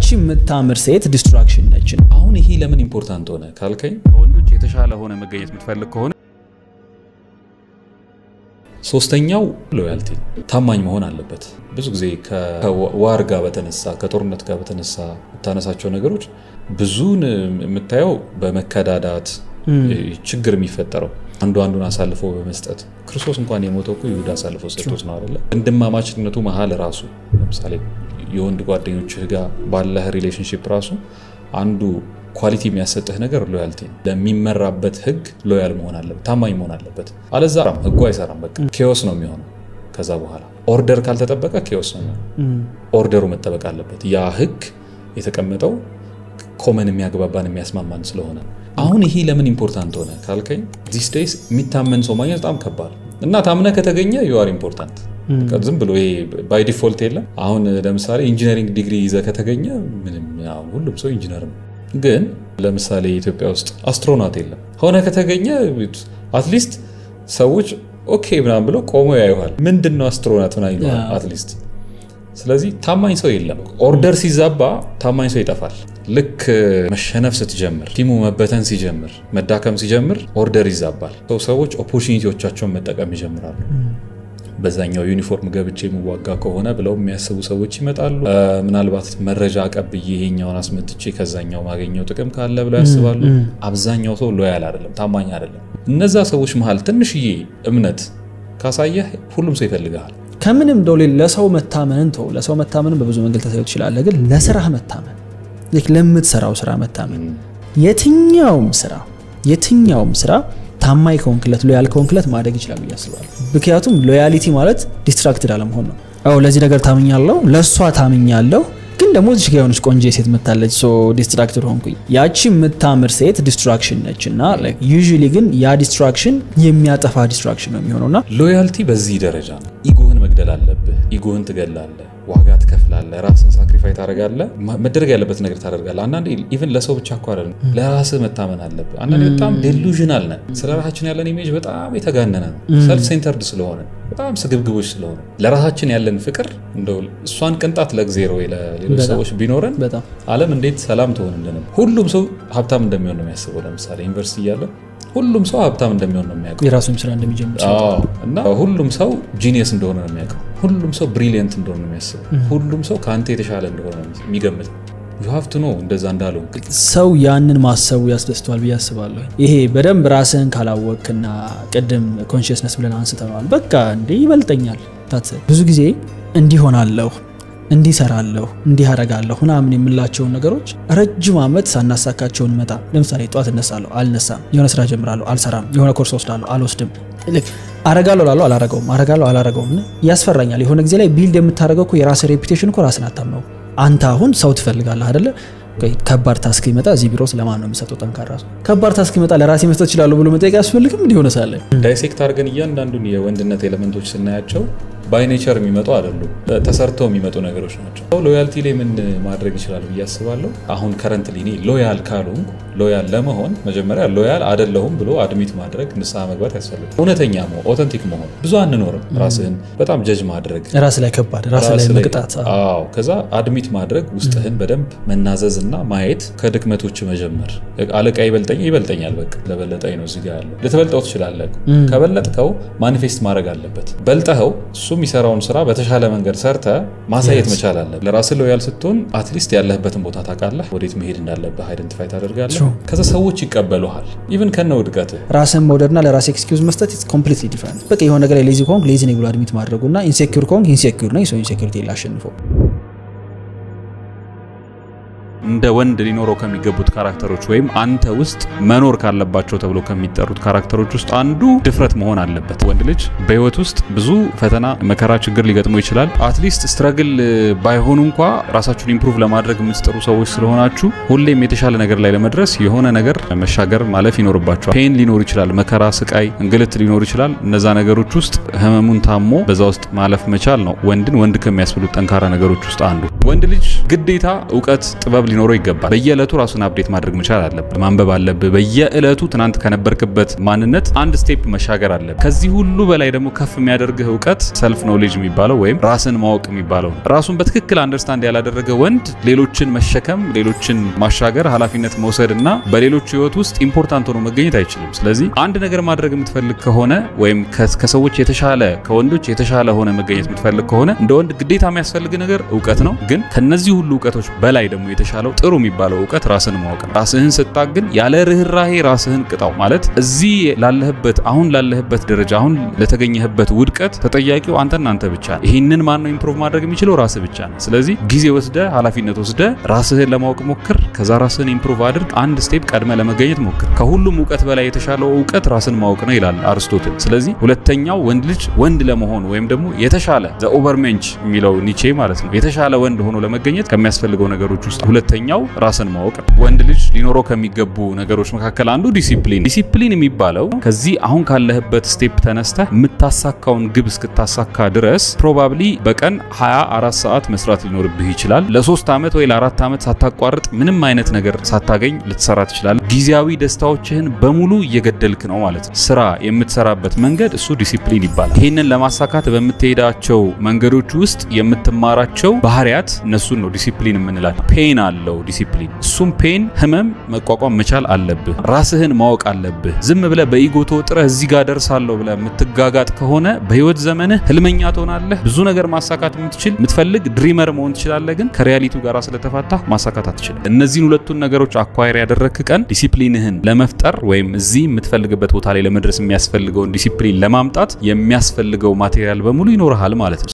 ያቺ የምታምር ሴት ዲስትራክሽን ነች። አሁን ይሄ ለምን ኢምፖርታንት ሆነ ካልከኝ ወንዶች የተሻለ ሆነ መገኘት የምትፈልግ ከሆነ ሶስተኛው ሎያልቲ ታማኝ መሆን አለበት። ብዙ ጊዜ ከዋር ጋር በተነሳ ከጦርነት ጋር በተነሳ የምታነሳቸው ነገሮች ብዙን የምታየው በመከዳዳት ችግር የሚፈጠረው አንዱን አሳልፎ በመስጠት ክርስቶስ እንኳን የሞተው እኮ ይሁዳ አሳልፎ ሰጥቶት ነው አይደለ? ወንድማማችነቱ መሀል ራሱ ለምሳሌ የወንድ ጓደኞችህ ጋር ባለህ ሪሌሽንሺፕ ራሱ አንዱ ኳሊቲ የሚያሰጥህ ነገር ሎያልቲ ነው። ለሚመራበት ህግ ሎያል መሆን አለበት፣ ታማኝ መሆን አለበት። አለዛ ህጉ አይሰራም። በቃ ኬኦስ ነው የሚሆነው። ከዛ በኋላ ኦርደር ካልተጠበቀ ኬኦስ ነው። ኦርደሩ መጠበቅ አለበት። ያ ህግ የተቀመጠው ኮመን የሚያግባባን የሚያስማማን ስለሆነ አሁን ይሄ ለምን ኢምፖርታንት ሆነ ካልከኝ ዲስ ዴይስ የሚታመን ሰው ማግኘት በጣም ከባድ እና ታምነ ከተገኘ you are important። ዝም ብሎ ይሄ ባይ ዲፎልት የለም። አሁን ለምሳሌ ኢንጂነሪንግ ዲግሪ ይዘህ ከተገኘ ምንም ሁሉም ሰው ኢንጂነር ነው። ግን ለምሳሌ ኢትዮጵያ ውስጥ አስትሮናውት የለም ሆነ ከተገኘ አትሊስት ሰዎች ኦኬ ምናምን ብሎ ቆመው ያዩሃል። ምንድነው አስትሮናውት ምናምን ይላል አትሊስት። ስለዚህ ታማኝ ሰው የለም። ኦርደር ሲዛባ ታማኝ ሰው ይጠፋል። ልክ መሸነፍ ስትጀምር፣ ቲሙ መበተን ሲጀምር፣ መዳከም ሲጀምር ኦርደር ይዛባል። ሰዎች ኦፖርቹኒቲዎቻቸውን መጠቀም ይጀምራሉ። በዛኛው ዩኒፎርም ገብቼ የሚዋጋ ከሆነ ብለው የሚያስቡ ሰዎች ይመጣሉ። ምናልባት መረጃ አቀብዬ ይሄኛውን አስመትቼ ከዛኛው ማገኘው ጥቅም ካለ ብለው ያስባሉ። አብዛኛው ሰው ሎያል አይደለም፣ ታማኝ አይደለም። እነዛ ሰዎች መሃል ትንሽዬ እምነት ካሳየህ ሁሉም ሰው ይፈልጋል። ከምንም ደው ለሰው መታመንን ተው። ለሰው መታመንን በብዙ መንገድ ታሳየው ይችላል። ግን ለስራህ መታመን ለምትሰራው ስራ መታመን የትኛውም ስራ ታማኝ ከሆንክለት ሎያል ከሆንክለት ማደግ ይችላል ብዬ አስባለሁ። ምክንያቱም ሎያሊቲ ማለት ዲስትራክትድ አለመሆን ነው። ለዚህ ነገር ታምኛለሁ፣ ለሷ ታምኛለሁ፣ ግን ደግሞ እዚህ ጋር የሆነች ቆንጆ ሴት መታለች ሶ ዲስትራክትድ ሆንኩኝ። ያቺ የምታምር ሴት ዲስትራክሽን ነች እና ዩዥሊ ግን ያ ዲስትራክሽን የሚያጠፋ ዲስትራክሽን ነው የሚሆነውና ሎያልቲ በዚህ ደረጃ ነው። ኢጎህን መግደል አለብህ። ኢጎህን ትገላለህ፣ ዋጋ ትከፍላለህ፣ ራስን ሳክሪፋይ ታደርጋለህ፣ መደረግ ያለበት ነገር ታደርጋለህ። አንዳንዴ ኢቭን ለሰው ብቻ እኮ አይደለም ለራስህ መታመን አለብህ። አንዳንዴ በጣም ዴሉዥናል ነን። ስለ ራሳችን ያለን ኢሜጅ በጣም የተጋነነ ነው። ሰልፍ ሴንተርድ ስለሆነ በጣም ስግብግቦች ስለሆነ ለራሳችን ያለን ፍቅር እንደው እሷን ቅንጣት ለእግዚአብሔር ወይ ለሌሎች ሰዎች ቢኖረን ዓለም እንዴት ሰላም ትሆን እንደነበር። ሁሉም ሰው ሀብታም እንደሚሆን ነው የሚያስበው። ለምሳሌ ዩኒቨርሲቲ እያለ ሁሉም ሰው ሀብታም እንደሚሆን ነው የሚያውቀው። የራሱን ስራ እንደሚጀምር እና ሁሉም ሰው ጂኒየስ እንደሆነ ነው የሚያውቀው። ሁሉም ሰው ብሪሊየንት እንደሆነ ነው የሚያስበው። ሁሉም ሰው ከአንተ የተሻለ እንደሆነ ነው የሚገምት። you have to know እንደዛ እንዳለው ሰው ያንን ማሰቡ ያስደስተዋል ብዬ አስባለሁ። ይሄ በደንብ ራስህን ካላወቅና ቅድም ኮንሺየስነስ ብለን አንስተናል። በቃ እንዴ ይበልጠኛል ብዙ ጊዜ እንዲሆናለሁ እንዲሰራለሁ እንዲያረጋለሁ ምናምን የምላቸው ነገሮች ረጅም ዓመት ሳናሳካቸው እንመጣ። ለምሳሌ ጧት እነሳለሁ አልነሳም፣ የሆነ ስራ ጀምራለሁ አልሰራም፣ የሆነ ኮርስ ወስዳለሁ አልወስድም፣ አረጋለሁ ላለው አላረገውም ያስፈራኛል። የሆነ ጊዜ ላይ ቢልድ የምታደርገው እኮ የራስህ ሬፑቴሽን እኮ ራስን አታምነው። አንተ አሁን ሰው ትፈልጋለህ አይደለ? ከባድ ታስክ ይመጣ እዚህ ቢሮ ስለማን ነው የሚሰጠው? ጠንካራ ሰው ከባድ ታስክ ይመጣ ለራሴ መስጠት ይችላል ብሎ መጠየቅ ያስፈልግም እንዲሆነ ሳለ ዳይሴክት አድርገን እያንዳንዱን የወንድነት ኤሌመንቶች ስናያቸው ባይ ኔቸር የሚመጡ አይደሉም፣ ተሰርተው የሚመጡ ነገሮች ናቸው። ሎያልቲ ላይ ምን ማድረግ ይችላል ብዬ አስባለሁ። አሁን ከረንትሊ እኔ ሎያል ካልሆንኩ ሎያል ለመሆን መጀመሪያ ሎያል አይደለሁም ብሎ አድሚት ማድረግ ንስሐ መግባት ያስፈልጋል። እውነተኛ መሆን ኦተንቲክ መሆን ብዙ አንኖርም። ራስህን በጣም ጀጅ ማድረግ ራስ ላይ ከባድ ራስ ላይ መቅጣት ከዛ አድሚት ማድረግ ውስጥህን በደንብ መናዘዝ እና ማየት ከድክመቶች መጀመር። አለቃ ይበልጠኛል በቃ ለበለጠኝ ነው እዚህ ጋር ያለው። ልትበልጠው ትችላለህ። ከበለጥከው ማኒፌስት ማድረግ አለበት። በልጠኸው እሱ የሚሰራውን ስራ በተሻለ መንገድ ሰርተ ማሳየት መቻል አለበት። ለራስህ ሎያል ስትሆን አትሊስት ያለህበትን ቦታ ታውቃለህ፣ ወዴት መሄድ እንዳለብህ አይደንቲፋይ ታደርጋለህ። ከዛ ሰዎች ይቀበሉሃል ኢቭን ከነ ውድቀትህ። ራስን መውደድና ለራስ ኤክስኪውዝ መስጠት ኢትስ ኮምፕሊትሊ ዲፈረንት። በቃ የሆነ ነገር ላይ ሌዚ ኮንክ ሌዚ ነኝ ብሎ አድሚት ማድረጉና ኢንሴኩር ኮንክ ኢንሴኩር ነኝ ሰው ኢንሴኩሪቲ ላሸንፈው። እንደ ወንድ ሊኖረው ከሚገቡት ካራክተሮች ወይም አንተ ውስጥ መኖር ካለባቸው ተብሎ ከሚጠሩት ካራክተሮች ውስጥ አንዱ ድፍረት መሆን አለበት። ወንድ ልጅ በህይወት ውስጥ ብዙ ፈተና፣ መከራ፣ ችግር ሊገጥመው ይችላል። አትሊስት ስትረግል ባይሆኑ እንኳ ራሳችሁን ኢምፕሩቭ ለማድረግ የምትጥሩ ሰዎች ስለሆናችሁ ሁሌም የተሻለ ነገር ላይ ለመድረስ የሆነ ነገር መሻገር ማለፍ ይኖርባቸዋል። ፔን ሊኖር ይችላል፣ መከራ፣ ስቃይ፣ እንግልት ሊኖር ይችላል። እነዛ ነገሮች ውስጥ ህመሙን ታሞ በዛ ውስጥ ማለፍ መቻል ነው ወንድን ወንድ ከሚያስብሉት ጠንካራ ነገሮች ውስጥ አንዱ። ወንድ ልጅ ግዴታ እውቀት፣ ጥበብ ሊኖረው ይገባል። በየዕለቱ ራሱን አፕዴት ማድረግ መቻል አለብህ። ማንበብ አለብህ። በየዕለቱ ትናንት ከነበርክበት ማንነት አንድ ስቴፕ መሻገር አለብህ። ከዚህ ሁሉ በላይ ደግሞ ከፍ የሚያደርግህ እውቀት ሰልፍ ኖሌጅ የሚባለው ወይም ራስን ማወቅ የሚባለው ነው። ራሱን በትክክል አንደርስታንድ ያላደረገ ወንድ ሌሎችን መሸከም፣ ሌሎችን ማሻገር፣ ኃላፊነት መውሰድና በሌሎች ህይወት ውስጥ ኢምፖርታንት ሆኖ መገኘት አይችልም። ስለዚህ አንድ ነገር ማድረግ የምትፈልግ ከሆነ ወይም ከሰዎች የተሻለ ከወንዶች የተሻለ ሆነ መገኘት የምትፈልግ ከሆነ እንደ ወንድ ግዴታ የሚያስፈልግ ነገር እውቀት ነው። ግን ከነዚህ ሁሉ እውቀቶች በላይ ደግሞ የተሻለው ጥሩ የሚባለው እውቀት ራስን ማወቅ ነው። ራስህን ስታግን ያለ ርህራሄ ራስህን ቅጣው። ማለት እዚህ ላለህበት አሁን ላለህበት ደረጃ አሁን ለተገኘህበት ውድቀት ተጠያቂው አንተና አንተ ብቻ ነህ። ይህንን ማን ነው ኢምፕሩቭ ማድረግ የሚችለው? ራስህ ብቻ ነህ። ስለዚህ ጊዜ ወስደህ ኃላፊነት ወስደህ ራስህን ለማወቅ ሞክር። ከዛ ራስህን ኢምፕሩቭ አድርግ። አንድ ስቴፕ ቀድመ ለመገኘት ሞክር። ከሁሉም እውቀት በላይ የተሻለው እውቀት ራስን ማወቅ ነው ይላል አርስቶትል። ስለዚህ ሁለተኛው ወንድ ልጅ ወንድ ለመሆን ወይም ደግሞ የተሻለ ዘ ኦቨርሜንች የሚለው ኒቼ ማለት ነው የተሻለ ወንድ ሆኖ ለመገኘት ከሚያስፈልገው ነገሮች ውስጥ ሁለተኛው ራስን ማወቅ ነው። ወንድ ልጅ ሊኖረው ከሚገቡ ነገሮች መካከል አንዱ ዲሲፕሊን የሚባለው ከዚህ አሁን ካለህበት ስቴፕ ተነስተህ የምታሳካውን ግብ እስክታሳካ ድረስ ፕሮባብሊ በቀን 24 ሰዓት መስራት ሊኖርብህ ይችላል። ለ3 ዓመት ወይ ለ4 ዓመት ሳታቋርጥ ምንም አይነት ነገር ሳታገኝ ልትሰራ ትችላለህ። ጊዜያዊ ደስታዎችህን በሙሉ እየገደልክ ነው ማለት ነው። ስራ የምትሰራበት መንገድ እሱ ዲሲፕሊን ይባላል። ይህንን ለማሳካት በምትሄዳቸው መንገዶች ውስጥ የምትማራቸው ባህሪያት እነሱን ነው ዲሲፕሊን የምንላቸው። ፔን አለው ዲሲፕሊን። እሱም ፔን ህመም መቋቋም መቻል አለብህ። ራስህን ማወቅ አለብህ። ዝም ብለህ በኢጎ ተወጥረህ እዚህ ጋር ደርሳለሁ ብለህ የምትጋጋጥ ከሆነ በህይወት ዘመንህ ህልመኛ ትሆናለህ። ብዙ ነገር ማሳካት የምትፈልግ ድሪመር መሆን ትችላለህ፣ ግን ከሪያሊቲው ጋር ስለተፋታ ማሳካት አትችልም። እነዚህን ሁለቱን ነገሮች አኳየር ያደረግክ ቀን ዲሲፕሊንህን ለመፍጠር ወይም እዚህ የምትፈልግበት ቦታ ላይ ለመድረስ የሚያስፈልገውን ዲሲፕሊን ለማምጣት የሚያስፈልገው ማቴሪያል በሙሉ ይኖርሃል ማለት ነው።